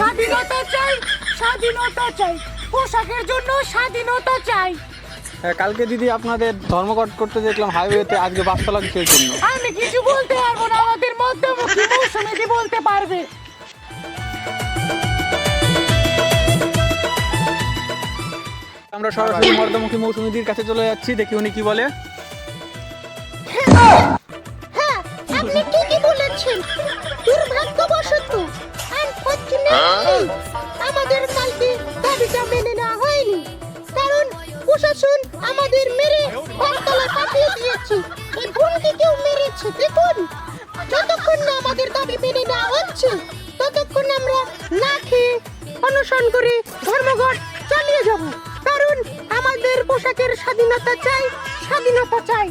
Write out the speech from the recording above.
স্বাধীনতা চাই, স্বাধীনতা চাই, পোশাকের জন্য স্বাধীনতা চাই। হ্যাঁ, কালকে দিদি আপনাদের ধর্মঘট করতে দেখলাম হাইওয়েতে, আজকে বাসতলা কিসের জন্য? আমি কিছু বলতে পারবো না, আমাদের মধ্যমুখী মৌসুমীদি বলতে পারবে। আমরা সরাসরি মর্দমুখী মৌসুমীদির কাছে চলে যাচ্ছি, দেখি উনি কি বলে। হ্যাঁ, আপনি ঠিকই বলেছেন। দুর্ভাগ্যবশত আনফরচুনেটলি আমাদের কালকে দাবিটা মেনে নেওয়া হয়নি, কারণ প্রশাসন আমাদের মেরে বটতলা পাঠিয়ে দিয়েছে। এই বোনকে কেউ মেরেছে, দেখুন। যতক্ষণ না আমাদের দাবি মেনে নেওয়া হচ্ছে, ততক্ষণ আমরা না খেয়ে অনশন করে ধর্মঘট চালিয়ে যাব, কারণ আমাদের পোশাকের স্বাধীনতা চাই, স্বাধীনতা চাই।